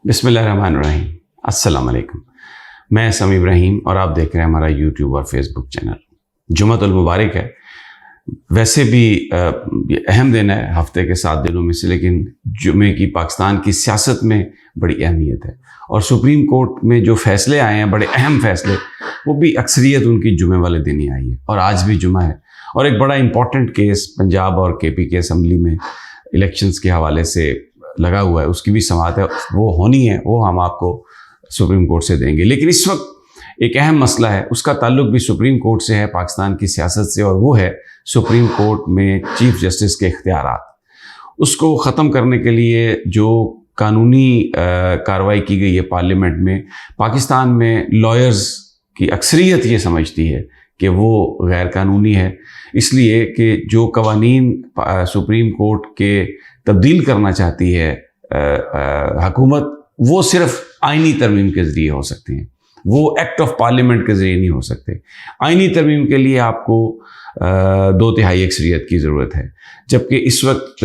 بسم اللہ الرحمن الرحیم۔ السلام علیکم، میں سمیع ابراہیم اور آپ دیکھ رہے ہیں ہمارا یوٹیوب اور فیس بک چینل۔ جمعۃ المبارک ہے۔ ویسے بھی یہ اہم دن ہے ہفتے کے 7 دنوں میں سے، لیکن جمعے کی پاکستان کی سیاست میں بڑی اہمیت ہے، اور سپریم کورٹ میں جو فیصلے آئے ہیں بڑے اہم فیصلے، وہ بھی اکثریت ان کی جمعے والے دن ہی آئی ہے، اور آج بھی جمعہ ہے۔ اور ایک بڑا امپورٹنٹ کیس پنجاب اور کے پی کے اسمبلی میں الیکشنز کے حوالے سے لگا ہوا ہے، اس کی بھی سماعت ہے، وہ ہونی ہے، وہ ہم آپ کو سپریم کورٹ سے دیں گے۔ لیکن اس وقت ایک اہم مسئلہ ہے، اس کا تعلق بھی سپریم کورٹ سے ہے، پاکستان کی سیاست سے، اور وہ ہے سپریم کورٹ میں چیف جسٹس کے اختیارات۔ اس کو ختم کرنے کے لیے جو قانونی کارروائی کی گئی ہے پارلیمنٹ میں، پاکستان میں لائرز کی اکثریت یہ سمجھتی ہے کہ وہ غیر قانونی ہے، اس لیے کہ جو قوانین سپریم کورٹ کے تبدیل کرنا چاہتی ہے حکومت، وہ صرف آئینی ترمیم کے ذریعے ہو سکتے ہیں، وہ ایکٹ آف پارلیمنٹ کے ذریعے نہیں ہو سکتے۔ آئینی ترمیم کے لیے آپ کو 2/3 اکثریت کی ضرورت ہے، جبکہ اس وقت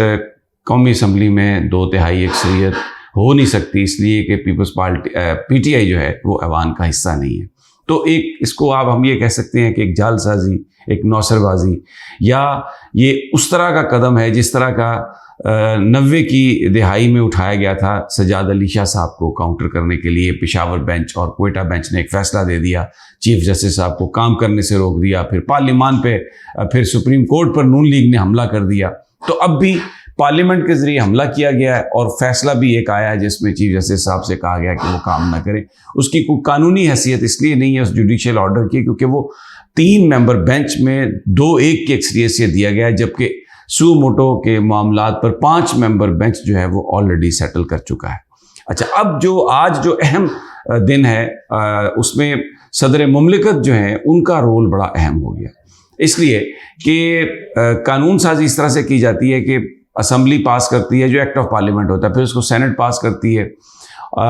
قومی اسمبلی میں 2/3 اکثریت ہو نہیں سکتی، اس لیے کہ پیپلز پارٹی PTI جو ہے وہ ایوان کا حصہ نہیں ہے۔ تو اس کو ہم یہ کہہ سکتے ہیں کہ ایک جال سازی، ایک نوسر بازی، یا یہ اس طرح کا قدم ہے جس طرح کا 90 کی دہائی میں اٹھایا گیا تھا سجاد علی شاہ صاحب کو کاؤنٹر کرنے کے لیے۔ پشاور بینچ اور کوئٹہ بینچ نے ایک فیصلہ دے دیا، چیف جسٹس صاحب کو کام کرنے سے روک دیا، پھر پارلیمان پہ، پھر سپریم کورٹ پر نون لیگ نے حملہ کر دیا۔ تو اب بھی پارلیمنٹ کے ذریعے حملہ کیا گیا ہے، اور فیصلہ بھی ایک آیا ہے جس میں چیف جسٹس صاحب سے کہا گیا کہ وہ کام نہ کریں۔ اس کی کوئی قانونی حیثیت اس لیے نہیں ہے اس جوڈیشل آرڈر کی، کیونکہ وہ 3 ممبر بینچ میں 2-1 کی اکثریت سے دیا گیا ہے، جبکہ سو موٹو کے معاملات پر 5 ممبر بینچ جو ہے وہ آلریڈی سیٹل کر چکا ہے۔ اچھا، اب آج جو اہم دن ہے، اس میں صدر مملکت جو ہیں ان کا رول بڑا اہم ہو گیا، اس لیے کہ قانون سازی اس طرح سے کی جاتی ہے کہ اسمبلی پاس کرتی ہے جو ایکٹ آف پارلیمنٹ ہوتا ہے، پھر اس کو سینٹ پاس کرتی ہے،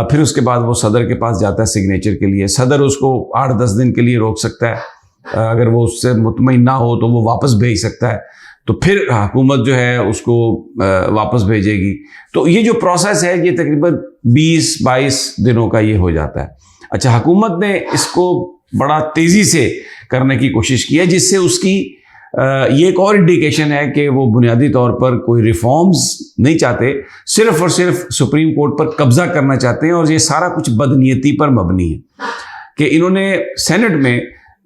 پھر اس کے بعد وہ صدر کے پاس جاتا ہے سگنیچر کے لیے۔ صدر اس کو 8-10 دن کے لیے روک سکتا ہے، اگر وہ اس سے مطمئن نہ ہو تو وہ واپس بھیج سکتا ہے، تو پھر حکومت جو ہے اس کو واپس بھیجے گی۔ تو یہ جو پروسیس ہے یہ تقریباً 20-22 دنوں کا یہ ہو جاتا ہے۔ اچھا، حکومت نے اس کو بڑا تیزی سے کرنے کی کوشش کی ہے، جس سے اس کی یہ ایک اور انڈیکیشن ہے کہ وہ بنیادی طور پر کوئی ریفارمز نہیں چاہتے، صرف اور صرف سپریم کورٹ پر قبضہ کرنا چاہتے ہیں، اور یہ سارا کچھ بدنیتی پر مبنی ہے کہ انہوں نے سینٹ میں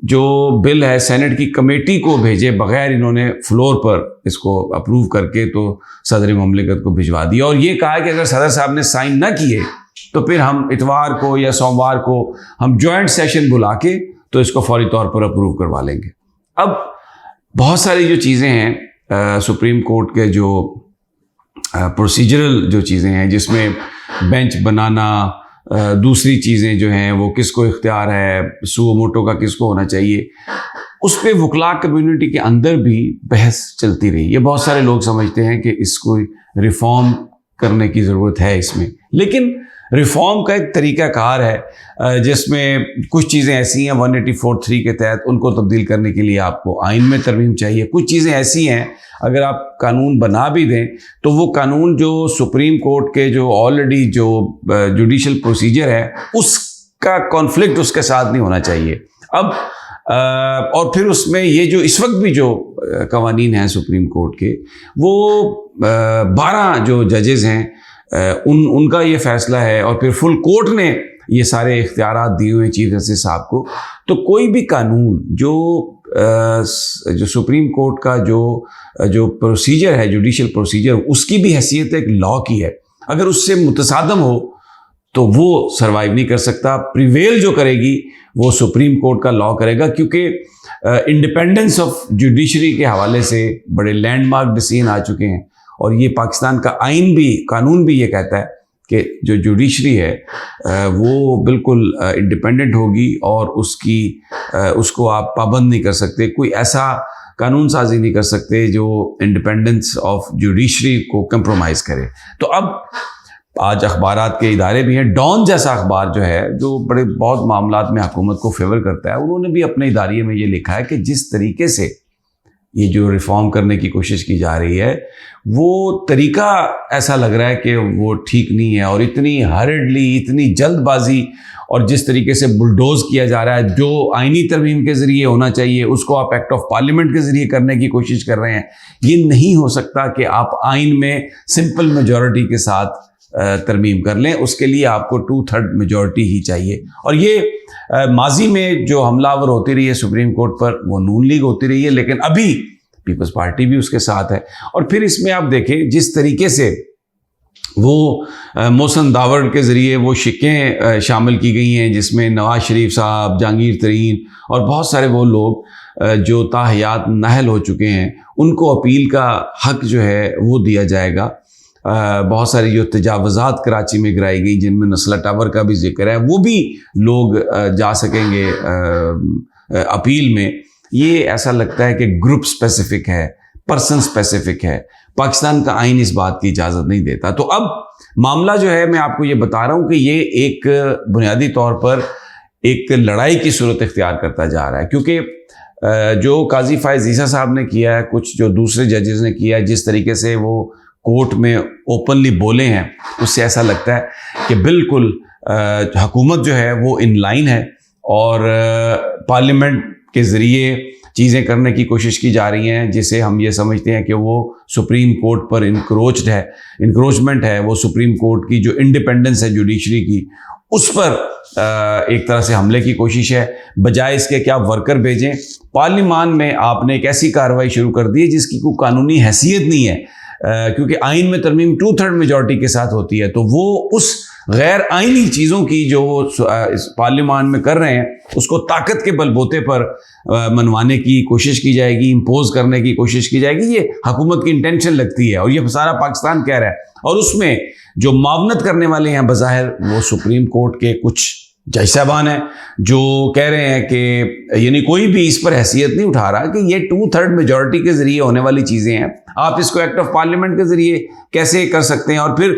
جو بل ہے سینٹ کی کمیٹی کو بھیجے بغیر انہوں نے فلور پر اس کو اپروو کر کے تو صدر مملکت کو بھجوا دیا، اور یہ کہا کہ اگر صدر صاحب نے سائن نہ کیے تو پھر ہم اتوار کو یا سوموار کو ہم جوائنٹ سیشن بلا کے تو اس کو فوری طور پر اپروو کروا لیں گے۔ اب بہت ساری جو چیزیں ہیں سپریم کورٹ کے جو پروسیجرل جو چیزیں ہیں، جس میں بینچ بنانا، دوسری چیزیں جو ہیں وہ کس کو اختیار ہے، سو موٹو کا کس کو ہونا چاہیے، اس پہ وکلاء کمیونٹی کے اندر بھی بحث چلتی رہی۔ یہ بہت سارے لوگ سمجھتے ہیں کہ اس کو ریفارم کرنے کی ضرورت ہے اس میں، لیکن ریفارم کا ایک طریقہ کار ہے جس میں کچھ چیزیں ایسی ہیں 184(3) کے تحت ان کو تبدیل کرنے کے لیے آپ کو آئین میں ترمیم چاہیے۔ کچھ چیزیں ایسی ہیں اگر آپ قانون بنا بھی دیں تو وہ قانون جو سپریم کورٹ کے جو آلریڈی جو جوڈیشل پروسیجر ہے اس کا کانفلکٹ اس کے ساتھ نہیں ہونا چاہیے۔ اب اور پھر اس میں یہ جو اس وقت بھی جو قوانین ہیں سپریم کورٹ کے، وہ 12 جو ججز ہیں ان کا یہ فیصلہ ہے، اور پھر فل کورٹ نے یہ سارے اختیارات دیے ہوئے چیف جسٹس صاحب کو۔ تو کوئی بھی قانون جو سپریم کورٹ کا جو پروسیجر ہے، جوڈیشل پروسیجر، اس کی بھی حیثیت ایک لاء کی ہے، اگر اس سے متصادم ہو تو وہ سروائیو نہیں کر سکتا۔ پریویل جو کرے گی وہ سپریم کورٹ کا لاء کرے گا، کیونکہ انڈیپینڈنس آف جوڈیشری کے حوالے سے بڑے لینڈ مارک ڈیسیژن آ چکے ہیں، اور یہ پاکستان کا آئین بھی، قانون بھی یہ کہتا ہے کہ جو جوڈیشری ہے وہ بالکل انڈیپینڈنٹ ہوگی، اور اس کو آپ پابند نہیں کر سکتے، کوئی ایسا قانون سازی نہیں کر سکتے جو انڈیپینڈنس آف جوڈیشری کو کمپرومائز کرے۔ تو اب آج اخبارات کے ادارے بھی ہیں، ڈان جیسا اخبار جو ہے، جو بہت معاملات میں حکومت کو فیور کرتا ہے، انہوں نے بھی اپنے اداریے میں یہ لکھا ہے کہ جس طریقے سے یہ جو ریفارم کرنے کی کوشش کی جا رہی ہے وہ طریقہ ایسا لگ رہا ہے کہ وہ ٹھیک نہیں ہے، اور اتنی ہرڈلی، اتنی جلد بازی اور جس طریقے سے بلڈوز کیا جا رہا ہے، جو آئینی ترمیم کے ذریعے ہونا چاہیے اس کو آپ ایکٹ آف پارلیمنٹ کے ذریعے کرنے کی کوشش کر رہے ہیں۔ یہ نہیں ہو سکتا کہ آپ آئین میں سمپل میجورٹی کے ساتھ ترمیم کر لیں، اس کے لیے آپ کو 2/3 میجورٹی ہی چاہیے۔ اور یہ ماضی میں جو حملہ آور ہوتی رہی ہے سپریم کورٹ پر وہ نون لیگ ہوتی رہی ہے، لیکن ابھی پیپلز پارٹی بھی اس کے ساتھ ہے۔ اور پھر اس میں آپ دیکھیں جس طریقے سے وہ محسن داوڑ کے ذریعے وہ شکیں شامل کی گئی ہیں، جس میں نواز شریف صاحب، جہانگیر ترین اور بہت سارے وہ لوگ جو تاحیات نااہل ہو چکے ہیں، ان کو اپیل کا حق جو ہے وہ دیا جائے گا۔ بہت ساری جو تجاوزات کراچی میں گرائی گئی، جن میں نسلہ ٹاور کا بھی ذکر ہے، وہ بھی لوگ جا سکیں گے اپیل میں۔ یہ ایسا لگتا ہے کہ گروپ سپیسیفک ہے، پرسن سپیسیفک ہے، پاکستان کا آئین اس بات کی اجازت نہیں دیتا۔ تو اب معاملہ جو ہے میں آپ کو یہ بتا رہا ہوں کہ یہ ایک بنیادی طور پر ایک لڑائی کی صورت اختیار کرتا جا رہا ہے، کیونکہ جو قاضی فائز عیسیٰ صاحب نے کیا ہے، کچھ جو دوسرے ججز نے کیا ہے، جس طریقے سے وہ کورٹ میں اوپنلی بولے ہیں، اس سے ایسا لگتا ہے کہ بالکل حکومت جو ہے وہ ان لائن ہے، اور پارلیمنٹ کے ذریعے چیزیں کرنے کی کوشش کی جا رہی ہیں، جسے ہم یہ سمجھتے ہیں کہ وہ سپریم کورٹ پر انکروچمنٹ ہے، وہ سپریم کورٹ کی جو انڈیپینڈنس ہے جوڈیشری کی، اس پر ایک طرح سے حملے کی کوشش ہے۔ بجائے اس کے کہ آپ ورکر بھیجیں، پارلیمان میں آپ نے ایک ایسی کارروائی شروع کر دی ہے جس کی کوئی قانونی حیثیت نہیں ہے، کیونکہ آئین میں ترمیم 2/3 میجورٹی کے ساتھ ہوتی ہے، تو وہ اس غیر آئینی چیزوں کی جو وہ پارلیمان میں کر رہے ہیں اس کو طاقت کے بل بوتے پر منوانے کی کوشش کی جائے گی، امپوز کرنے کی کوشش کی جائے گی۔ یہ حکومت کی انٹینشن لگتی ہے، اور یہ سارا پاکستان کہہ رہا ہے، اور اس میں جو معاونت کرنے والے ہیں بظاہر وہ سپریم کورٹ کے کچھ جج صاحبان ہیں، جو کہہ رہے ہیں کہ یعنی کوئی بھی اس پر حیثیت نہیں اٹھا رہا کہ یہ 2/3 میجورٹی کے ذریعے ہونے والی چیزیں ہیں، آپ اس کو ایکٹ آف پارلیمنٹ کے ذریعے کیسے کر سکتے ہیں؟ اور پھر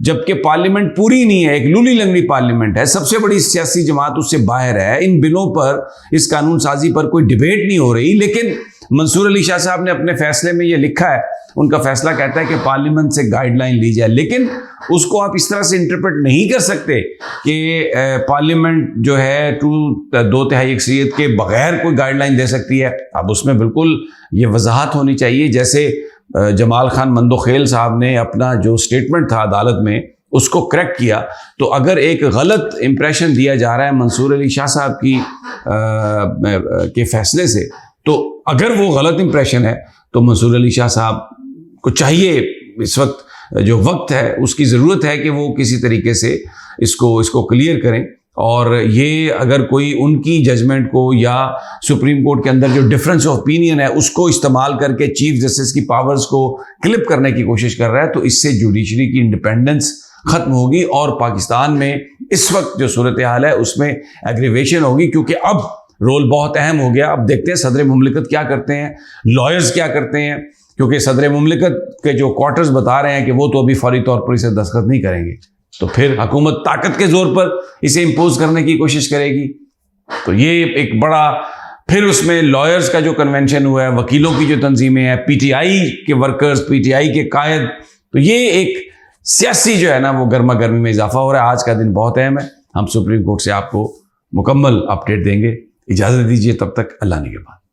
جبکہ پارلیمنٹ پوری نہیں ہے، ایک لولی لنگڑی پارلیمنٹ ہے، سب سے بڑی سیاسی جماعت اس سے باہر ہے، ان بلوں پر، اس قانون سازی پر کوئی ڈیبیٹ نہیں ہو رہی، لیکن منصور علی شاہ صاحب نے اپنے فیصلے میں یہ لکھا ہے، ان کا فیصلہ کہتا ہے کہ پارلیمنٹ سے گائیڈ لائن لی جائے، لیکن اس کو آپ اس طرح سے انٹرپریٹ نہیں کر سکتے کہ پارلیمنٹ جو ہے 2/3 اکثریت کے بغیر کوئی گائیڈ لائن دے سکتی ہے۔ اب اس میں بالکل یہ وضاحت ہونی چاہیے، جیسے جمال خان مندوخیل صاحب نے اپنا جو سٹیٹمنٹ تھا عدالت میں اس کو کریکٹ کیا، تو اگر ایک غلط امپریشن دیا جا رہا ہے منصور علی شاہ صاحب کے فیصلے سے، تو اگر وہ غلط امپریشن ہے تو منصور علی شاہ صاحب کو چاہیے، اس وقت جو وقت ہے اس کی ضرورت ہے کہ وہ کسی طریقے سے اس کو کلیئر کریں، اور یہ اگر کوئی ان کی ججمنٹ کو یا سپریم کورٹ کے اندر جو ڈفرینس آف اوپینین ہے اس کو استعمال کر کے چیف جسٹس کی پاورز کو کلپ کرنے کی کوشش کر رہا ہے، تو اس سے جوڈیشری کی انڈیپینڈنس ختم ہوگی، اور پاکستان میں اس وقت جو صورتحال ہے اس میں ایگریویشن ہوگی، کیونکہ اب رول بہت اہم ہو گیا۔ اب دیکھتے ہیں صدر مملکت کیا کرتے ہیں، لائرز کیا کرتے ہیں، کیونکہ صدر مملکت کے جو کوارٹرز بتا رہے ہیں کہ وہ تو ابھی فوری طور پر اسے دستخط نہیں کریں گے، تو پھر حکومت طاقت کے زور پر اسے امپوز کرنے کی کوشش کرے گی۔ تو یہ ایک بڑا، پھر اس میں لائرز کا جو کنونشن ہوا ہے، وکیلوں کی جو تنظیمیں ہیں، پی ٹی آئی کے ورکرز، پی ٹی آئی کے قائد، تو یہ ایک سیاسی جو ہے نا وہ گرما گرمی میں اضافہ ہو رہا ہے۔ آج کا دن بہت اہم ہے، ہم سپریم کورٹ سے آپ کو مکمل اپڈیٹ دیں گے۔ اجازت دیجیے، تب تک اللہ نگہبان۔